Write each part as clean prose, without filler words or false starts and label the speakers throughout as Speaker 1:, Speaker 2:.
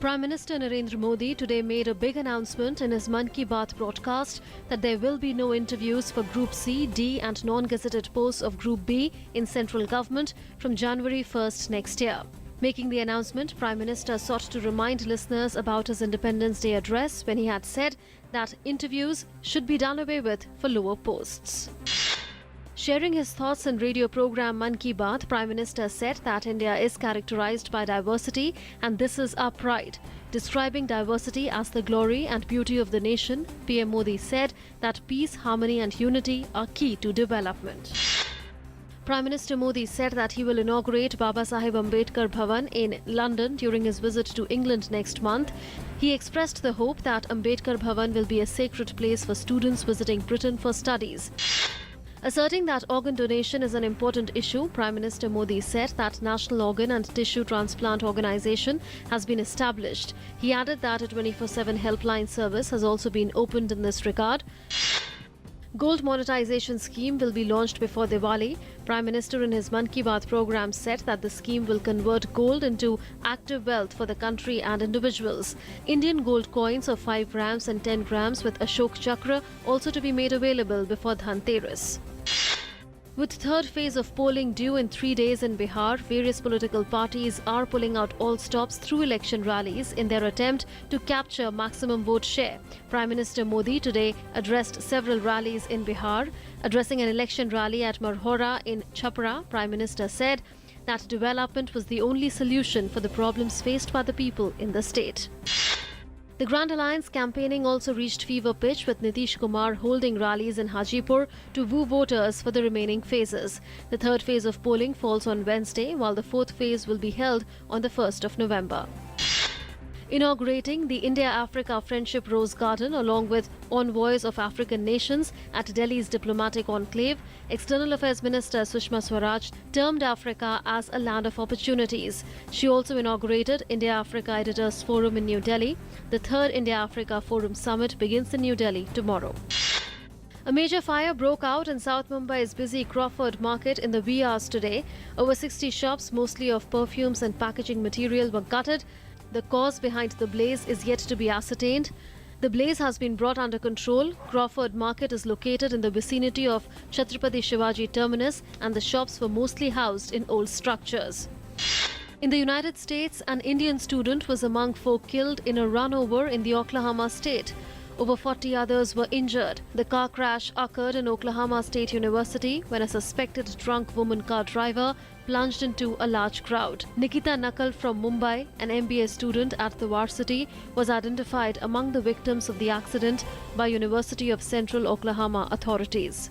Speaker 1: Prime Minister Narendra Modi today made a big announcement in his Mann Ki Baat broadcast that there will be no interviews for Group C, D and non-gazetted posts of Group B in central government from January 1st next year. Making the announcement, Prime Minister sought to remind listeners about his Independence Day address when he had said that interviews should be done away with for lower posts. Sharing his thoughts in radio program Mann Ki Baat, Prime Minister said that India is characterized by diversity and this is our pride. Describing diversity as the glory and beauty of the nation, PM Modi said that peace, harmony and unity are key to development. Prime Minister Modi said that he will inaugurate Babasaheb Ambedkar Bhavan in London during his visit to England next month. He expressed the hope that Ambedkar Bhavan will be a sacred place for students visiting Britain for studies. Asserting that organ donation is an important issue, Prime Minister Modi said that National Organ and Tissue Transplant Organisation has been established. He added that a 24/7 helpline service has also been opened in this regard. Gold monetization scheme will be launched before Diwali. Prime Minister in his Mann Ki Baat program said that the scheme will convert gold into active wealth for the country and individuals. Indian gold coins of 5 grams and 10 grams with Ashok Chakra also to be made available before Dhanteras. With third phase of polling due in 3 days in Bihar, various political parties are pulling out all stops through election rallies in their attempt to capture maximum vote share. Prime Minister Modi today addressed several rallies in Bihar. Addressing an election rally at Marhora in Chhapra, Prime Minister said that development was the only solution for the problems faced by the people in the state. The Grand Alliance campaigning also reached fever pitch with Nitish Kumar holding rallies in Hajipur to woo voters for the remaining phases. The third phase of polling falls on Wednesday, while the fourth phase will be held on the 1st of November. Inaugurating the India-Africa Friendship Rose Garden along with envoys of African nations at Delhi's diplomatic enclave, External Affairs Minister Sushma Swaraj termed Africa as a land of opportunities. She also inaugurated India-Africa Editors Forum in New Delhi. The third India-Africa Forum Summit begins in New Delhi tomorrow. A major fire broke out in South Mumbai's busy Crawford Market in the wee hours today. Over 60 shops, mostly of perfumes and packaging material, were gutted. The cause behind the blaze is yet to be ascertained. The blaze has been brought under control. Crawford Market is located in the vicinity of Chhatrapati Shivaji Terminus and the shops were mostly housed in old structures. In the United States, an Indian student was among 4 killed in a run-over in the Oklahoma state. Over 40 others were injured. The car crash occurred in Oklahoma State University when a suspected drunk woman car driver plunged into a large crowd. Nikita Nakal from Mumbai, an MBA student at the varsity, was identified among the victims of the accident by University of Central Oklahoma authorities.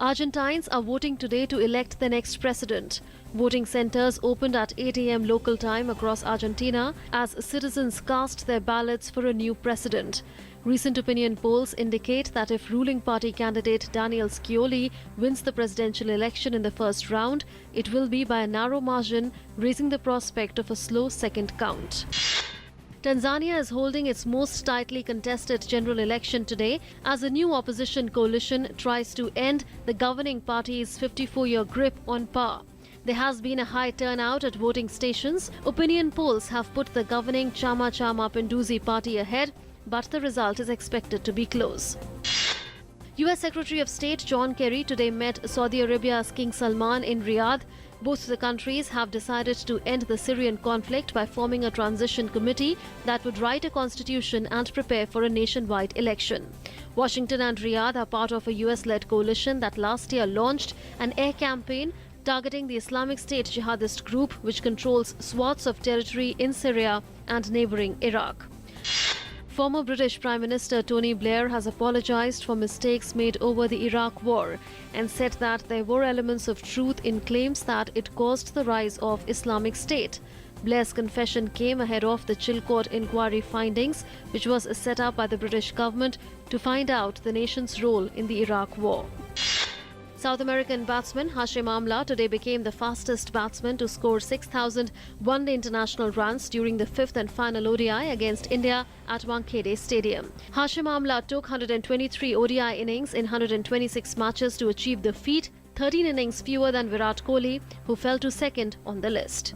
Speaker 1: Argentines are voting today to elect the next president. Voting centers opened at 8 a.m. local time across Argentina as citizens cast their ballots for a new president. Recent opinion polls indicate that if ruling party candidate Daniel Scioli wins the presidential election in the first round, it will be by a narrow margin, raising the prospect of a slow second count. Tanzania is holding its most tightly contested general election today as a new opposition coalition tries to end the governing party's 54-year grip on power. There has been a high turnout at voting stations. Opinion polls have put the governing Chama Cha Mapinduzi party ahead, but the result is expected to be close. US Secretary of State John Kerry today met Saudi Arabia's King Salman in Riyadh. Both the countries have decided to end the Syrian conflict by forming a transition committee that would write a constitution and prepare for a nationwide election. Washington and Riyadh are part of a US-led coalition that last year launched an air campaign targeting the Islamic State jihadist group, which controls swaths of territory in Syria and neighboring Iraq. Former British Prime Minister Tony Blair has apologized for mistakes made over the Iraq War and said that there were elements of truth in claims that it caused the rise of Islamic State. Blair's confession came ahead of the Chilcot inquiry findings, which was set up by the British government to find out the nation's role in the Iraq War. South American batsman Hashim Amla today became the fastest batsman to score 6,000 one-day international runs during the 5th and final ODI against India at Wankhede Stadium. Hashim Amla took 123 ODI innings in 126 matches to achieve the feat, 13 innings fewer than Virat Kohli, who fell to second on the list.